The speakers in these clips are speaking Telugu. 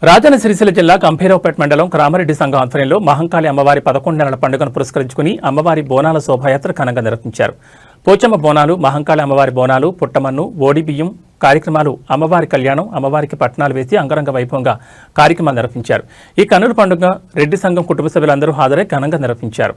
రాజన్న సిరిసిల్ల జిల్లా గంభీరావుపేట మండలం రామారెడ్డి సంఘం ఆధ్వర్యంలో మహంకాళి అమ్మవారి 11 నెలల పండుగను పురస్కరించుకుని అమ్మవారి బోనాల శోభాయాత్ర ఘనంగా నిర్వహించారు. పోచమ్మ బోనాలు, మహంకాళి అమ్మవారి బోనాలు, పుట్టమన్ను, ఓడి బియ్యం కార్యక్రమాలు, అమ్మవారి కళ్యాణం, అమ్మవారికి పట్నాలు వేసి అంగరంగ వైభవంగా కార్యక్రమాలు నిర్వహించారు. ఈ కన్నుల పండుగ రెడ్డి సంఘం కుటుంబ సభ్యులందరూ హాజరై ఘనంగా నిర్వహించారు.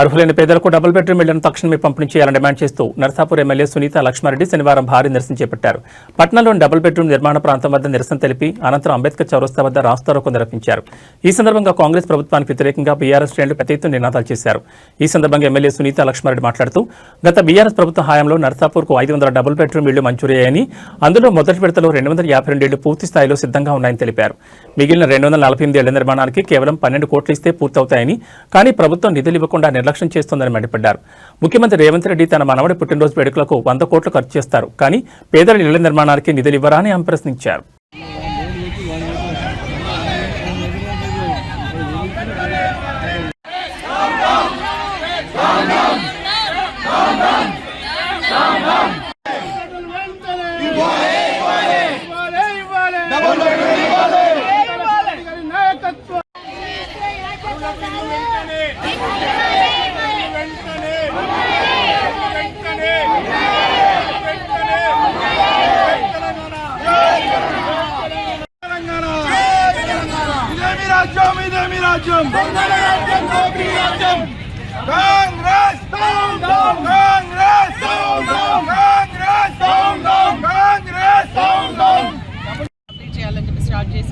అర్హులైన పేదలకు డబుల్ బెడ్రూమ్ ఇళ్లను తక్షణమే పంపిణీ చేయాలని డిమాండ్ చేస్తూ నర్సాపూర్ ఎమ్మెల్యే సునీత లక్ష్మారెడ్డి శనివారం భారీ నిరసన చేపట్టారు. పట్నంలోని డబుల్ బెడ్రూమ్ నిర్మాణ ప్రాంతం వద్ద నిరసన తెలిపి అనంతరం అంబేద్కర్ చౌరస్తా వద్ద రాస్తారోకో నిర్వహించారు. ఈ సందర్భంగా కాంగ్రెస్ ప్రభుత్వానికి వ్యతిరేకంగా బీఆర్ఎస్ శ్రేణులు పెద్ద ఎత్తున నినాదాలు చేశారు. ఈ సందర్భంగా ఎమ్మెల్యే సునీత లక్ష్మారెడ్డి మాట్లాడుతూ గత బీఆర్ఎస్ ప్రభుత్వ హయాంలో నర్సాపూర్కు 500 డబుల్ బెడ్రూమ్ ఇళ్లు మంజూరయ్యాయని, అందులో మొదటి విడతలో 252 ఇళ్లు పూర్తి స్థాయిలో సిద్ధంగా ఉన్నాయని తెలిపారు. మిగిలిన 248 ఇళ్ల నిర్మాణానికి కేవలం 12 కోట్లు ఇస్తే పూర్తవుతాయని, కానీ ప్రభుత్వం నిధులు ఇవ్వకుండా నిర్లక్ష్యం చేస్తోందని మండిపడ్డారు. ముఖ్యమంత్రి రేవంత్ రెడ్డి తన మనవడి పుట్టినరోజు వేడుకలకు 100 కోట్లు ఖర్చు చేస్తారు, కానీ పేదల ఇళ్ల నిర్మాణానికి నిధులు ఇవ్వరా అని ఆమె ప్రశ్నించారు.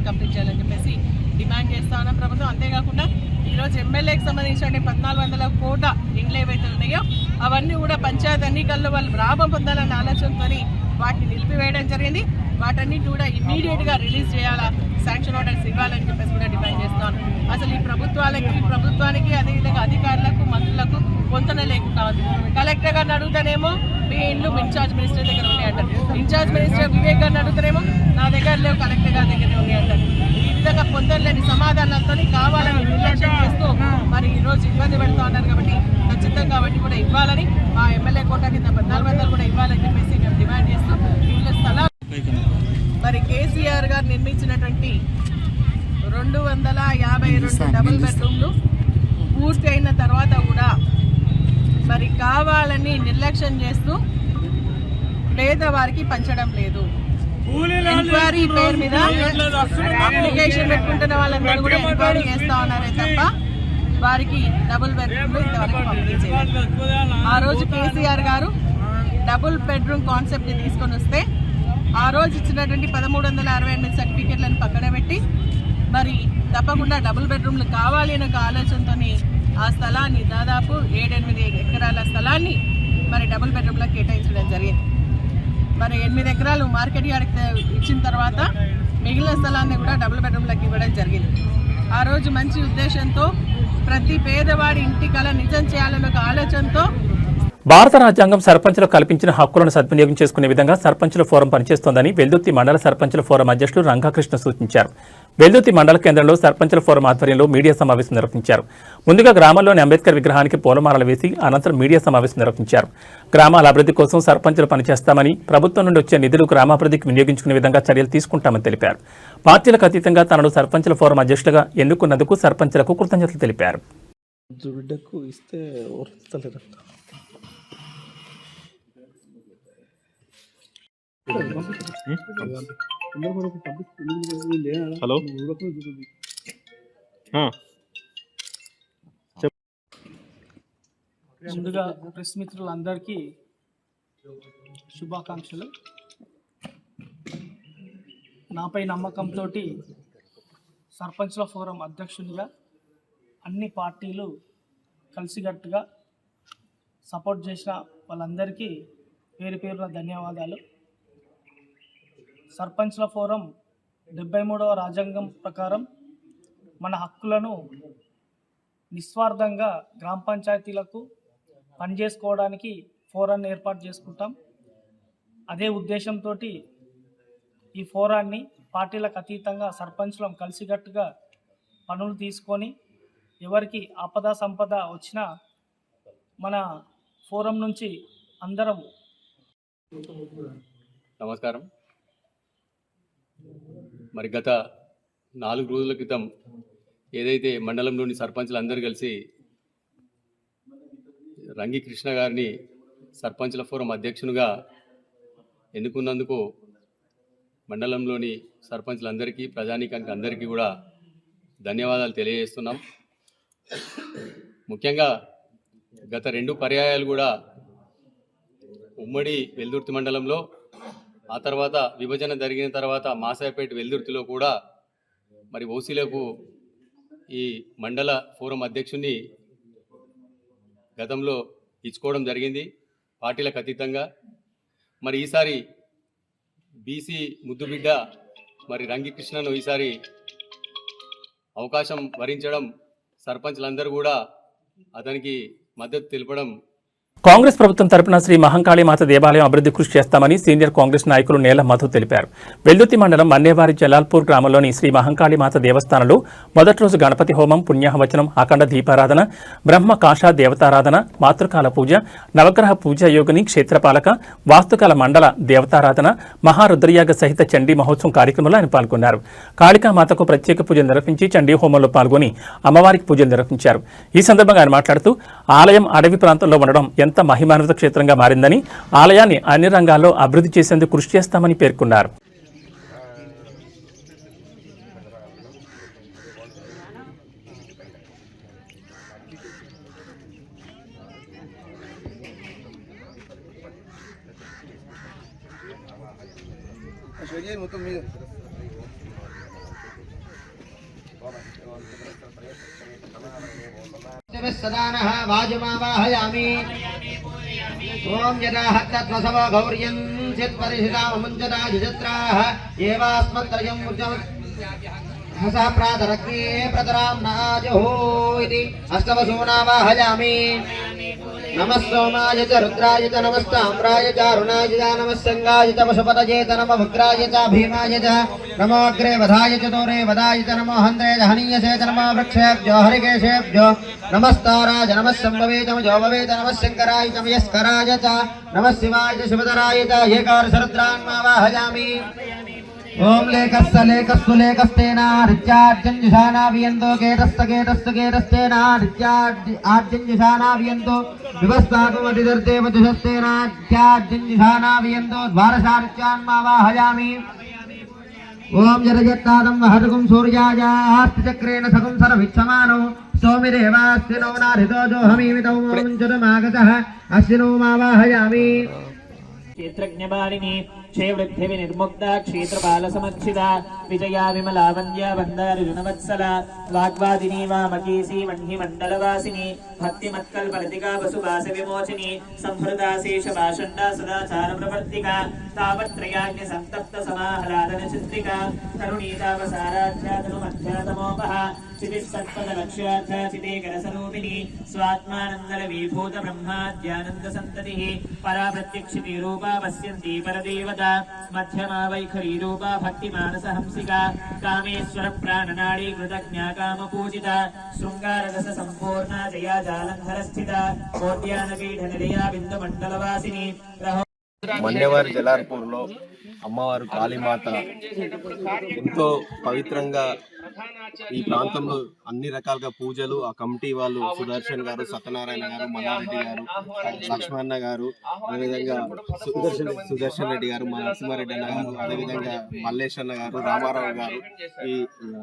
కంప్లీట్ చేయాలని చెప్పేసి డిమాండ్ చేస్తా ఉన్నాం ప్రభుత్వం. అంతేకాకుండా ఈరోజు ఎమ్మెల్యేకి సంబంధించిన 1400 కోట్ల ఇండ్లు ఏవైతే ఉన్నాయో అవన్నీ కూడా పంచాయతీ ఎన్నికల్లో వాళ్ళు లాభం పొందాలన్న ఆలోచనతో వాటిని నిలిపివేయడం జరిగింది. వాటన్నిటి కూడా ఇమ్మీడియట్గా రిలీజ్ చేయాలా, శాంక్షన్ ఆర్డర్స్ ఇవ్వాలని చెప్పేసి కూడా డిమాండ్ చేస్తాను. అసలు ఈ ప్రభుత్వానికి అదేవిధంగా అధికారులకు, మంత్రులకు పొంతన లేకుండా ఉంది. కలెక్టర్ గారిని అడుగుతానేమో మీ ఇండ్లు ఇన్ఛార్జ్ మినిస్టర్ దగ్గర ఉన్నాయంటారు, ఇన్ఛార్జ్ మినిస్టర్ వివేక్ గారిని అడుగుతానేమో నా దగ్గర లేవు, కలెక్టర్ గారి దగ్గర ఉన్నాయంటారు. ఈ విధంగా పొందలేని సమాధానాలతో కావాలని నిర్లక్ష్యం చేస్తూ మరి ఈరోజు ఇబ్బంది పెడతా ఉన్నారు. కాబట్టి ఖచ్చితంగా వాటిని కూడా ఇవ్వాలని, మా ఎమ్మెల్యే కోట కింద 1400 కూడా ఇవ్వాలని చెప్పేసి మేము డిమాండ్ చేస్తూ ఇళ్ళ స్థలాలు మరి కేసీఆర్ గారు నిర్మించినటువంటి 252 డబుల్ బెడ్రూమ్లు పూర్తి అయిన తర్వాత కూడా మరి కావాలని నిర్లక్ష్యం చేస్తూ పేదవారికి పంచడం లేదు. ఎంక్వైరీ పేరు మీద అప్లికేషన్ పెట్టుకుంటున్న వాళ్ళందరూ కూడా ఎంక్వైరీ చేస్తా ఉన్నారే తప్ప వారికి డబుల్ బెడ్రూమ్లు ఇంతవరకు పంపిణీ చేయలేదు. ఆ రోజు కేసీఆర్ గారు డబుల్ బెడ్రూమ్ కాన్సెప్ట్ తీసుకొని వస్తే ఆ రోజు ఇచ్చినటువంటి 1368 సర్టిఫికెట్లను పక్కన పెట్టి మరి తప్పకుండా డబుల్ బెడ్రూమ్లు కావాలి అనే ఒక ఆలోచనతో ఆ స్థలాన్ని దాదాపు 7-8 ఎకరాల స్థలాన్ని మరి డబుల్ బెడ్రూమ్లకు కేటాయించడం జరిగింది. మరి 8 ఎకరాలు మార్కెట్ యార్డ్కి ఇచ్చిన తర్వాత మిగిలిన స్థలాన్ని కూడా డబుల్ బెడ్రూమ్లకు ఇవ్వడం జరిగింది. ఆ రోజు మంచి ఉద్దేశంతో ప్రతి పేదవాడి ఇంటి కల నిజం చేయాలన్న ఒక ఆలోచనతో భారత రాజ్యాంగం సర్పంచులకు కల్పించిన హక్కులను సద్వినియోగం చేసుకునే విధంగా సర్పంచుల ఫోరం పనిచేస్తోందని వెల్దుర్తి మండల సర్పంచుల ఫోరం అధ్యక్షులు రంగాకృష్ణ సూచించారు. వెల్దుర్తి మండల కేంద్రంలో సర్పంచుల ఫోరం ఆధ్వర్యంలో మీడియా సమావేశం నిర్వహించారు. ముందుగా గ్రామంలోని అంబేద్కర్ విగ్రహానికి పూలమాలలు వేసి అనంతరం మీడియా సమావేశం నిర్వహించారు. గ్రామాల అభివృద్ధి కోసం సర్పంచులు పనిచేస్తామని, ప్రభుత్వం నుండి వచ్చే నిధులు గ్రామాభివృద్ధికి వినియోగించుకునే విధంగా చర్యలు తీసుకుంటామని తెలిపారు. పార్టీలకు అతీతంగా తనను సర్పంచుల ఫోరం అధ్యక్షులుగా ఎన్నుకున్నందుకు సర్పంచులకు కృతజ్ఞతలు తెలిపారు. హలో ముందుగా ప్రెస్ మిత్రులందరికీ శుభాకాంక్షలు. నాపై నమ్మకంతో సర్పంచ్ల ఫోరం అధ్యక్షునిగా అన్ని పార్టీలు కలిసికట్టుగా సపోర్ట్ చేసిన వాళ్ళందరికీ పేరు పేరున ధన్యవాదాలు. సర్పంచ్ల ఫోరం 73వ రాజ్యాంగం ప్రకారం మన హక్కులను నిస్వార్థంగా గ్రామ పంచాయతీలకు పనిచేసుకోవడానికి ఫోరాన్ని ఏర్పాటు చేసుకుంటాం. అదే ఉద్దేశంతో ఈ ఫోరాన్ని పార్టీలకు అతీతంగా సర్పంచ్లం కలిసికట్టుగా పనులు తీసుకొని ఎవరికి ఆపద సంపద వచ్చినా మన ఫోరం నుంచి అందరం. నమస్కారం. మరి గత 4 రోజుల క్రితం ఏదైతే మండలంలోని సర్పంచ్లు అందరూ కలిసి రంగి కృష్ణ గారిని సర్పంచ్ల ఫోరం అధ్యక్షునిగా ఎన్నుకున్నందుకు మండలంలోని సర్పంచ్లందరికీ, ప్రజానీకానికి అందరికీ కూడా ధన్యవాదాలు తెలియజేస్తున్నాం. ముఖ్యంగా గత 2 పర్యాయాలు కూడా ఉమ్మడి వెల్దుర్తి మండలంలో, ఆ తర్వాత విభజన జరిగిన తర్వాత మాసాయపేట వెల్దుర్తిలో కూడా మరి ఓసీలకు ఈ మండల ఫోరం అధ్యక్షుని గతంలో ఇచ్చుకోవడం జరిగింది పార్టీలకు అతీతంగా. మరి ఈసారి బీసీ ముద్దుబిడ్డ మరి రంగి కృష్ణను ఈసారి అవకాశం వరించడం, సర్పంచ్లందరూ కూడా అతనికి మద్దతు తెలపడం. కాంగ్రెస్ ప్రభుత్వం తరపున శ్రీ మహంకాళీమాత దేవాలయం అభివృద్ధి కృషి చేస్తామని సీనియర్ కాంగ్రెస్ నాయకులు నేల మధు తెలిపారు. వెల్దుర్తి మండలం మన్నేవారి జలాల్పూర్ గ్రామంలోని శ్రీ మహంకాళీమాత దేవస్థానంలో మొదటి రోజు గణపతి హోమం, పుణ్యాహవచనం, అఖండ దీపారాధన, బ్రహ్మ కాషా దేవతారాధన, మాతృకాల పూజ, నవగ్రహ పూజా యోగిని, క్షేత్రపాలక, వాస్తుకాల మండల దేవతారాధన, మహారుద్రయాగ సహిత చండీ మహోత్సవం కార్యక్రమంలో ఆయన పాల్గొన్నారు. కాళికామాతకు ప్రత్యేక పూజలు నిర్వహించి చండీ హోమంలో పాల్గొని అమ్మవారికి పూజలు నిర్వహించారు. ఈ సందర్భంగా ఆయన మాట్లాడుతూ ఆలయం అడవి ప్రాంతంలో ఉండడం ఎంత మహిమాన్విత క్షేత్రంగా మారిందని, ఆలయాన్ని అన్ని రంగాల్లో అభివృద్ధి చేసేందుకు కృషి చేస్తామని పేర్కొన్నారు. सदानः वाजुमावाहयामि ओम यदा हत्तत्वसवो गौर्यं चित्परिषितामुञ्चदाजिजत्राः एवास्मत्त्रयं हसा प्रातरग्ने प्रतरां नाजहो इति अष्टवसूनावाहयामि नमः सोमाय च रुद्राय च नमस्ताम्राय च अरुणाय च नमः संगाय च पशुपतये च नमः उग्राय च भीमाय च नमो अग्रे वधाय च दूरे वधाय च नमो हन्त्रे च हनीयसे च नमो वृक्षेभ्यो हरिकेशेभ्यो नमस्ताराय च नमः सम्भवे च जोभवे च नमः शङ्कराय च मयस्कराय च नमः शिवाय च शिवधराय च एकारसरुद्रान्मावाहयामि ओम लेकस्स लेकस्सु लेकस्तेना रित्यार्जन्जुषाना वियन्तो केतस्स केतस्स केतस्तेना रित्यार्जन्जुषाना वियन्तो विवस्वाकुमतिदर्देव दुषस्तेना रित्यार्जन्जुषाना वियन्तो द्वारशारित्यान्मावाहयामि ओम जरजत्तादं वहर्गुं सूर्यायास्तिचक्रेण सकुं सर्विच्छमानो सोमिदेवास्तिनो नारितो हमीमितौ मुञ्चतमागतः अस्तिनो मावाहयामि क्षेत्रज्ञपालिनी क्षेवृद्धि विनिर्मुक्ता क्षेत्रपाल समर्चिता विजया विमला वन्द्या वन्दारुजुनवत्सला वाग्वादिनी वामकेशी वह्नि मण्डलवासिनी भक्तिमत्कल्पलतिका वसुवास विमोचिनी संहृता शेषभाषण्डा सदाचार प्रवर्तिका तावत्त्रयाज्ञ संतप्त समाह्लादन चित्रिका तरुणीतावसाराध्या तनुमत्त ध्यातमोपः सिद्धिः सत्पदलक्ष्यार्थ सिद्धेकरसरूपिणी स्वात्मानन्दलवीभूत ब्रह्माद्यानन्दसन्ततिः परा प्रत्यक्षितिरूपा पश्यन्ती परदेवता मध्यमा वैखरीरूपा भक्तिमानसहंसिका कामेश्वरप्राणनाडी कृतज्ञा कामपूजिता शृङ्गाररससम्पूर्णा जया जालन्धरस्थिता कोट्यानपीठनिलया बिन्दुमण्डलवासिनी మన్యవారి జలార్పూర్లో అమ్మవారు కాళీమాత ఎంతో పవిత్రంగా ఈ ప్రాంతంలో అన్ని రకాలుగా పూజలు ఆ కమిటీ వాళ్ళు సుదర్శన్ గారు, సత్యనారాయణ గారు, మల్లారెడ్డి గారు, లక్ష్మణ గారు, అదేవిధంగా సుదర్శన్ రెడ్డి గారు, మా నరసింహారెడ్డి అన్న గారు, అదేవిధంగా మల్లేష్ అన్న గారు, రామారావు గారు, ఈ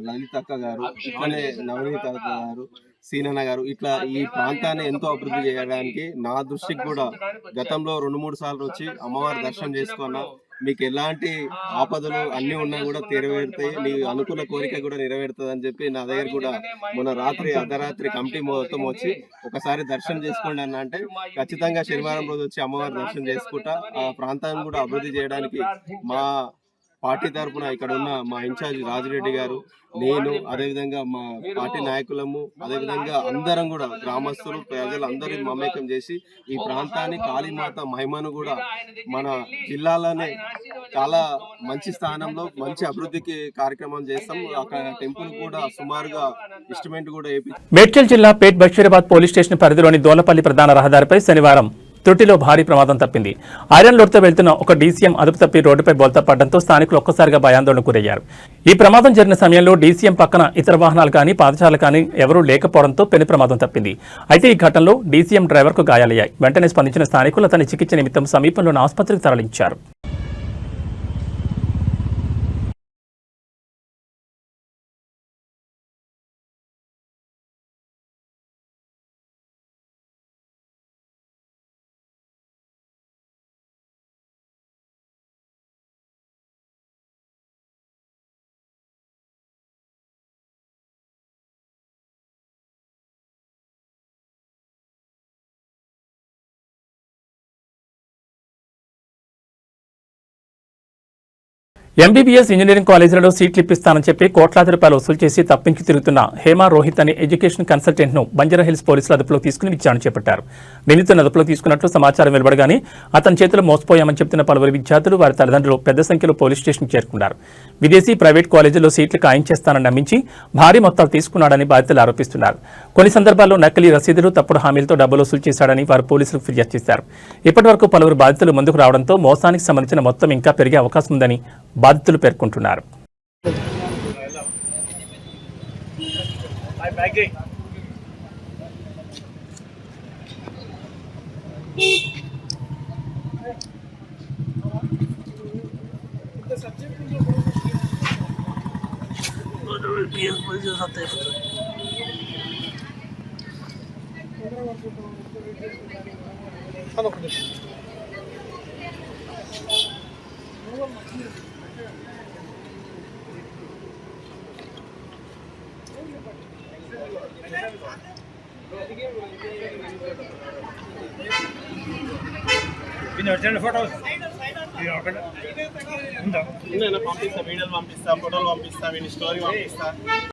లలితక్క గారు, ఇట్లనే నవనీత గారు, సీనన్న గారు, ఇట్లా ఈ ప్రాంతాన్ని ఎంతో అభివృద్ధి చేయడానికి నా దృష్టికి కూడా గతంలో 2-3 సార్లు వచ్చి అమ్మవారి దర్శనం చేసుకున్నా. మీకు ఎలాంటి ఆపదలు అన్నీ ఉన్నా కూడా తీరవేరుతాయి, నీ అనుకున్న కోరిక కూడా నెరవేరుతుంది అని చెప్పి నా దగ్గర కూడా మొన్న అర్ధరాత్రి కమిటీ మొత్తం వచ్చి ఒకసారి దర్శనం చేసుకోండి అన్న అంటే ఖచ్చితంగా శనివారం రోజు వచ్చి అమ్మవారి దర్శనం చేసుకుంటా ఆ ప్రాంతాన్ని కూడా అభివృద్ధి చేయడానికి మా పార్టీ తరఫున ఇక్కడ ఉన్న మా ఇన్ఛార్జ్ రాజిరెడ్డి గారు, నేను, అదేవిధంగా మా పార్టీ నాయకులము, అదేవిధంగా అందరం కూడా గ్రామస్తులు ప్రజలు అందరూ మమేకం చేసి ఈ ప్రాంతాన్ని కాళీమాత మహిమను కూడా మన జిల్లాలోనే చాలా మంచి స్థానంలో మంచి అభివృద్ధికి కార్యక్రమం చేస్తాం. అక్కడ టెంపుల్ కూడా సుమారుగా ఇన్స్ట్రుమెంట్ కూడా మేడ్చల్ జిల్లా పేట్ బషీరాబాద్ పోలీస్ స్టేషన్ పరిధిలోని దోలపల్లి ప్రధాన రహదారిపై శనివారం త్రుటిలో భారీ ప్రమాదం తప్పింది. ఐరన్ లోడ్తో వెళ్తున్న ఒక డీసీఎం అదుపు తప్పి రోడ్డుపై బోల్తా పడడంతో స్థానికులు ఒక్కసారిగా భయాందోళనకు గురయ్యారు. ఈ ప్రమాదం జరిగిన సమయంలో డీసీఎం పక్కన ఇతర వాహనాలు కానీ పాదచారులు కానీ ఎవరూ లేకపోవడంతో పెను ప్రమాదం తప్పింది. అయితే ఈ ఘటనలో డీసీఎం డ్రైవర్కు గాయాలయ్యాయి. వెంటనే స్పందించిన స్థానికులు అతని చికిత్స నిమిత్తం సమీపంలోని ఆసుపత్రికి తరలించారు. ఎంబీబీఎస్ ఇంజనీరింగ్ కాలేజీలలో సీట్లు ఇప్పిస్తానని చెప్పి కోట్లాది రూపాయలు వసూలు చేసి తప్పించి తిరుగుతున్న హేమా రోహిత్ అనే ఎడ్యుకేషన్ కన్సల్టెంట్ను బంజారాహిల్స్ పోలీసులు అదుపులోకి తీసుకుని విచారణ చేపట్టారు. నిందితులను అదుపులోకి తీసుకున్నట్లు సమాచారం వెలువడగానే అతని చేతిలో మోసపోయామని చెప్తున్న పలువురు విద్యార్థులు, వారి తల్లిదండ్రులు పెద్ద సంఖ్యలో పోలీస్ స్టేషన్కు చేరుకున్నారు. విదేశీ ప్రైవేట్ కాలేజీల్లో సీట్లు ఖాయం చేస్తానని నమ్మించి భారీ మొత్తాలు తీసుకున్నాడని బాధితులు ఆరోపిస్తున్నారు. కొన్ని సందర్భాల్లో నకిలీ రసీదులు, తప్పుడు హామీలతో డబ్బులు వసూలు చేశాడని వారు పోలీసులకు ఫిర్యాదు చేశారు. ఇప్పటివరకు పలువురు బాధితులు ముందుకు రావడంతో మోసానికి సంబంధించిన మొత్తం ఇంకా పెరిగే అవకాశం ఉందని బాధితులు పేర్కొంటున్నారు. పంపిస్తా, వీడియోలు పంపిస్తా, ఫోటోలు పంపిస్తా, స్టోరీ పంపిస్తా.